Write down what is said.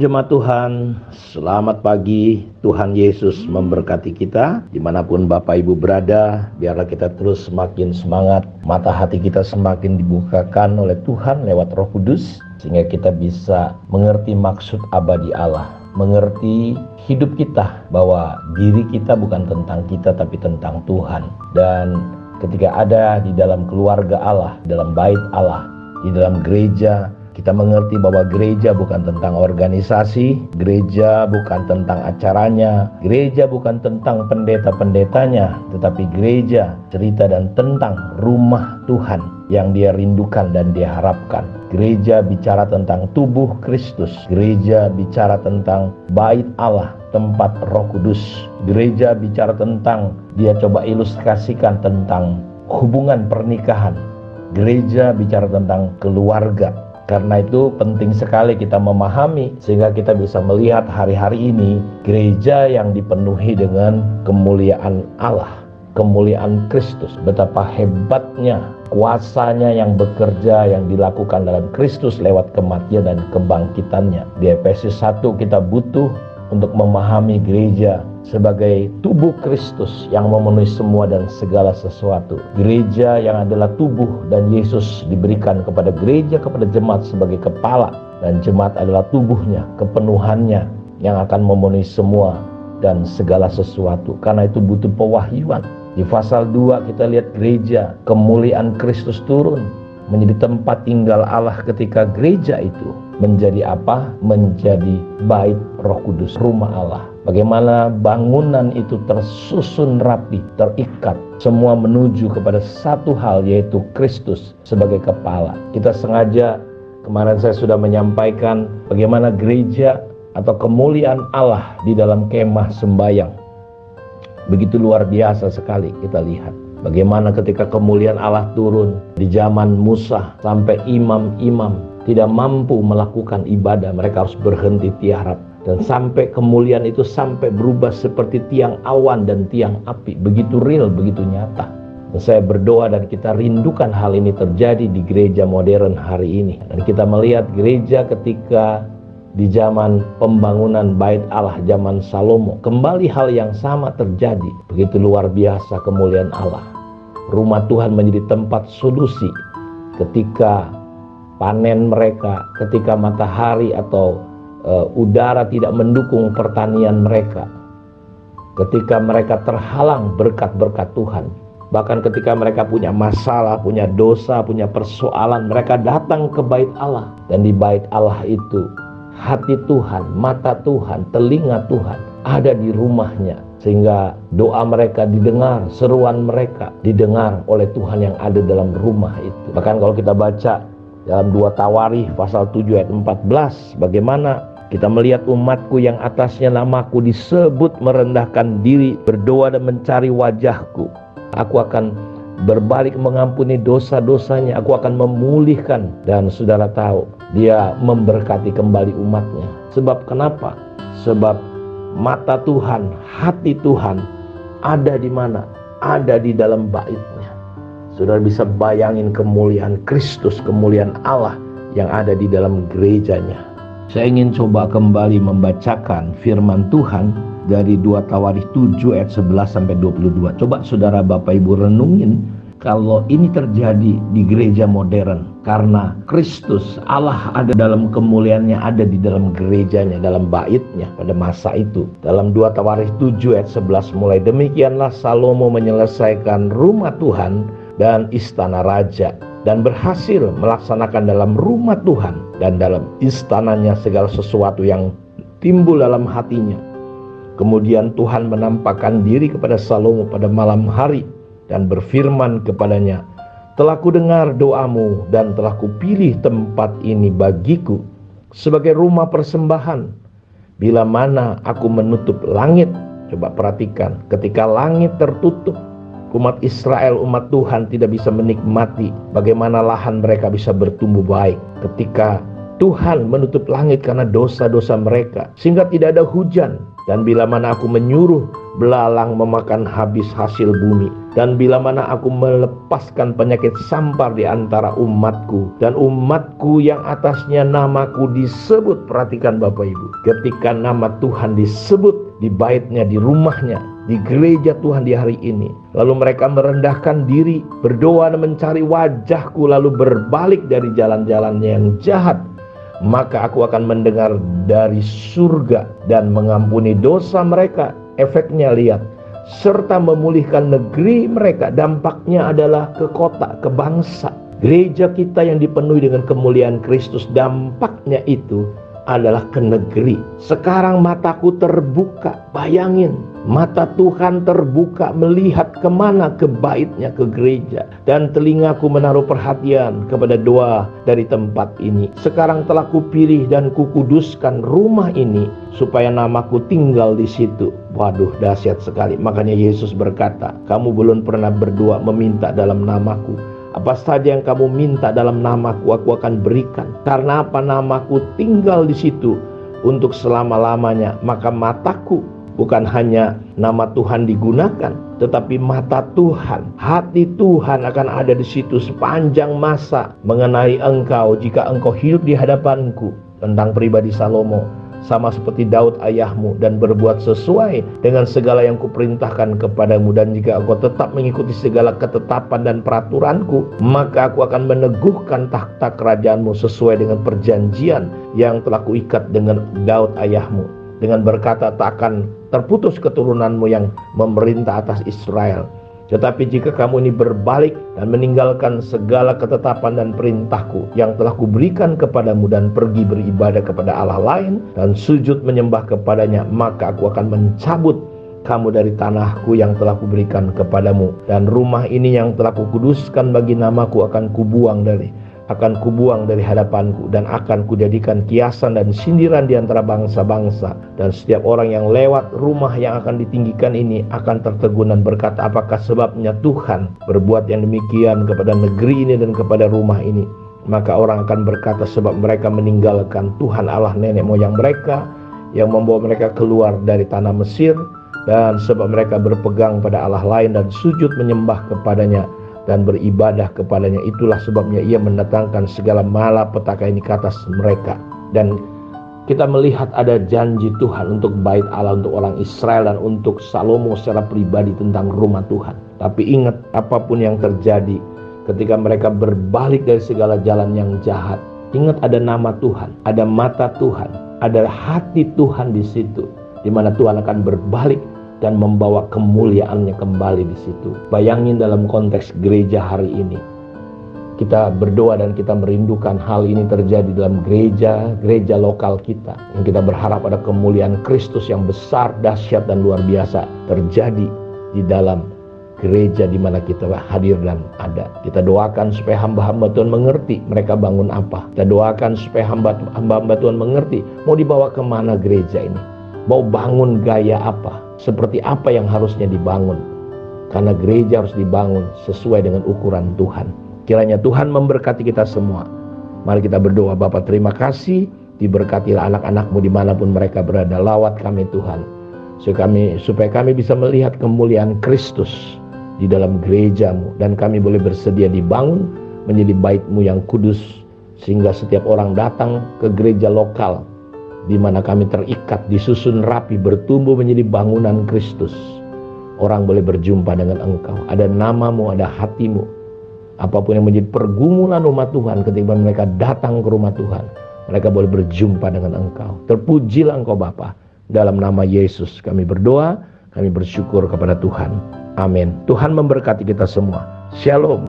Shalom jemaat Tuhan, selamat pagi. Tuhan Yesus memberkati kita dimanapun Bapak Ibu berada. Biarlah kita terus semakin semangat, mata hati kita semakin dibukakan oleh Tuhan lewat Roh Kudus, sehingga kita bisa mengerti maksud abadi Allah, mengerti hidup kita, bahwa diri kita bukan tentang kita tapi tentang Tuhan. Dan ketika ada di dalam keluarga Allah, dalam bait Allah, di dalam gereja, kita mengerti bahwa gereja bukan tentang organisasi, gereja bukan tentang acaranya, gereja bukan tentang pendeta-pendetanya, tetapi gereja cerita dan tentang rumah Tuhan yang dia rindukan dan dia harapkan. Gereja bicara tentang tubuh Kristus, gereja bicara tentang bait Allah, tempat Roh Kudus. Gereja bicara tentang, dia coba ilustrasikan tentang hubungan pernikahan. Gereja bicara tentang keluarga. Karena itu penting sekali kita memahami, sehingga kita bisa melihat hari-hari ini gereja yang dipenuhi dengan kemuliaan Allah, kemuliaan Kristus. Betapa hebatnya kuasanya yang bekerja, yang dilakukan dalam Kristus lewat kematian dan kebangkitannya. Di Efesus 1 kita butuh untuk memahami gereja sebagai tubuh Kristus yang memenuhi semua dan segala sesuatu. Gereja yang adalah tubuh, dan Yesus diberikan kepada gereja, kepada jemaat sebagai kepala, dan jemaat adalah tubuhnya, kepenuhannya yang akan memenuhi semua dan segala sesuatu. Karena itu butuh pewahyuan. Di pasal 2 kita lihat gereja, kemuliaan Kristus turun menjadi tempat tinggal Allah, ketika gereja itu menjadi apa? Menjadi bait Roh Kudus, rumah Allah. Bagaimana bangunan itu tersusun rapi, terikat, semua menuju kepada satu hal, yaitu Kristus sebagai kepala. Kita sengaja, kemarin saya sudah menyampaikan bagaimana gereja atau kemuliaan Allah di dalam kemah sembayang. Begitu luar biasa sekali kita lihat. Bagaimana ketika kemuliaan Allah turun di zaman Musa, sampai imam-imam tidak mampu melakukan ibadah, mereka harus berhenti tiarap. Dan sampai kemuliaan itu sampai berubah seperti tiang awan dan tiang api. Begitu real, begitu nyata. Dan saya berdoa dan kita rindukan hal ini terjadi di gereja modern hari ini. Dan kita melihat gereja ketika di zaman pembangunan bait Allah, zaman Salomo, kembali hal yang sama terjadi. Begitu luar biasa kemuliaan Allah. Rumah Tuhan menjadi tempat solusi ketika panen mereka, ketika matahari atau udara tidak mendukung pertanian mereka, ketika mereka terhalang berkat-berkat Tuhan, bahkan ketika mereka punya masalah, punya dosa, punya persoalan, mereka datang ke bait Allah. Dan di bait Allah itu hati Tuhan, mata Tuhan, telinga Tuhan ada di rumahnya, sehingga doa mereka didengar, seruan mereka didengar oleh Tuhan yang ada dalam rumah itu. Bahkan kalau kita baca dalam 2 Tawarikh pasal 7 ayat 14, bagaimana kita melihat umatku yang atasnya namaku disebut merendahkan diri, berdoa dan mencari wajahku, aku akan berbalik mengampuni dosa-dosanya, aku akan memulihkan. Dan saudara tahu, dia memberkati kembali umatnya. Sebab kenapa? Sebab mata Tuhan, hati Tuhan ada di mana? Ada di dalam baitnya. Saudara bisa bayangin kemuliaan Kristus, kemuliaan Allah yang ada di dalam gerejanya. Saya ingin coba kembali membacakan firman Tuhan dari 2 Tawarikh 7 ayat 11 sampai 22. Coba saudara Bapak Ibu renungin, kalau ini terjadi di gereja modern, karena Kristus Allah ada dalam kemuliaannya, ada di dalam gerejanya, dalam baitnya pada masa itu. Dalam 2 Tawarikh 7 ayat 11 mulai, demikianlah Salomo menyelesaikan rumah Tuhan dan istana raja, dan berhasil melaksanakan dalam rumah Tuhan dan dalam istananya segala sesuatu yang timbul dalam hatinya. Kemudian Tuhan menampakkan diri kepada Salomo pada malam hari dan berfirman kepadanya, telah kudengar doamu dan telah kupilih tempat ini bagiku sebagai rumah persembahan. Bila mana aku menutup langit, coba perhatikan, ketika langit tertutup, umat Israel, umat Tuhan tidak bisa menikmati bagaimana lahan mereka bisa bertumbuh baik. Ketika Tuhan menutup langit karena dosa-dosa mereka, sehingga tidak ada hujan. Dan bila mana aku menyuruh belalang memakan habis hasil bumi, Dan bila mana aku melepaskan penyakit sampar di antara umatku, dan umatku yang atasnya namaku disebut, perhatikan Bapak Ibu, ketika nama Tuhan disebut di baitnya, di rumahnya, di gereja Tuhan di hari ini, lalu mereka merendahkan diri, berdoa dan mencari wajahku, lalu berbalik dari jalan-jalannya yang jahat, maka aku akan mendengar dari surga dan mengampuni dosa mereka. Efeknya lihat, serta memulihkan negeri mereka. Dampaknya adalah ke kota, ke bangsa. Gereja kita yang dipenuhi dengan kemuliaan Kristus, dampaknya itu adalah ke negeri. Sekarang mataku terbuka, bayangin, mata Tuhan terbuka melihat kemana, ke baitnya, ke gereja. Dan telingaku menaruh perhatian kepada doa dari tempat ini. Sekarang telah kupilih dan kukuduskan rumah ini, supaya namaku tinggal di situ. Waduh, dahsyat sekali. Makanya Yesus berkata, kamu belum pernah berdoa meminta dalam namaku. Apa saja yang kamu minta dalam namaku, aku akan berikan. Karena apa? Namaku tinggal di situ untuk selama-lamanya. Maka mataku, bukan hanya nama Tuhan digunakan, tetapi mata Tuhan, hati Tuhan akan ada di situ sepanjang masa mengenai engkau jika engkau hidup di hadapanku. Tentang pribadi Salomo, sama seperti Daud ayahmu, dan berbuat sesuai dengan segala yang kuperintahkan kepadamu. Dan jika engkau tetap mengikuti segala ketetapan dan peraturanku, maka aku akan meneguhkan takhta kerajaanmu sesuai dengan perjanjian yang telah kuikat dengan Daud ayahmu, dengan berkata, tak akan terputus keturunanmu yang memerintah atas Israel. Tetapi jika kamu ini berbalik dan meninggalkan segala ketetapan dan perintahku yang telah kuberikan kepadamu, dan pergi beribadah kepada Allah lain dan sujud menyembah kepadanya, maka aku akan mencabut kamu dari tanahku yang telah kuberikan kepadamu, dan rumah ini yang telah kukuduskan bagi namaku akan kubuang dari hadapanku, dan akan kujadikan kiasan dan sindiran di antara bangsa-bangsa. Dan setiap orang yang lewat rumah yang akan ditinggikan ini akan tertegun dan berkata, apakah sebabnya Tuhan berbuat yang demikian kepada negeri ini dan kepada rumah ini? Maka orang akan berkata, sebab mereka meninggalkan Tuhan Allah nenek moyang mereka yang membawa mereka keluar dari tanah Mesir, dan sebab mereka berpegang pada Allah lain dan sujud menyembah kepadanya dan beribadah kepadanya. Itulah sebabnya ia mendatangkan segala malapetaka ini ke atas mereka. Dan kita melihat ada janji Tuhan untuk bait Allah, untuk orang Israel, dan untuk Salomo secara pribadi tentang rumah Tuhan. Tapi ingat, apapun yang terjadi ketika mereka berbalik dari segala jalan yang jahat, ingat ada nama Tuhan, ada mata Tuhan, ada hati Tuhan di situ, di mana Tuhan akan berbalik dan membawa kemuliaannya kembali di situ. Bayangin dalam konteks gereja hari ini, kita berdoa dan kita merindukan hal ini terjadi dalam gereja lokal kita, yang kita berharap ada kemuliaan Kristus yang besar, dahsyat dan luar biasa terjadi di dalam gereja di mana kita hadir dan ada. Kita doakan supaya hamba-hamba Tuhan mengerti mereka bangun apa. Kita doakan supaya hamba-hamba Tuhan mengerti mau dibawa kemana gereja ini, mau bangun gaya apa, seperti apa yang harusnya dibangun. Karena gereja harus dibangun sesuai dengan ukuran Tuhan. Kiranya Tuhan memberkati kita semua. Mari kita berdoa. Bapa, terima kasih, diberkatilah anak-anak-Mu dimanapun mereka berada. Lawat kami Tuhan, supaya kami bisa melihat kemuliaan Kristus di dalam gereja-Mu, dan kami boleh bersedia dibangun menjadi bait-Mu yang kudus, sehingga setiap orang datang ke gereja lokal di mana kami terikat, disusun rapi, bertumbuh menjadi bangunan Kristus. Orang boleh berjumpa dengan Engkau, ada nama-Mu, ada hati-Mu. Apapun yang menjadi pergumulan umat Tuhan, ketika mereka datang ke rumah Tuhan, mereka boleh berjumpa dengan Engkau. Terpujilah Engkau Bapa. Dalam nama Yesus kami berdoa, kami bersyukur kepada Tuhan. Amin. Tuhan memberkati kita semua. Shalom.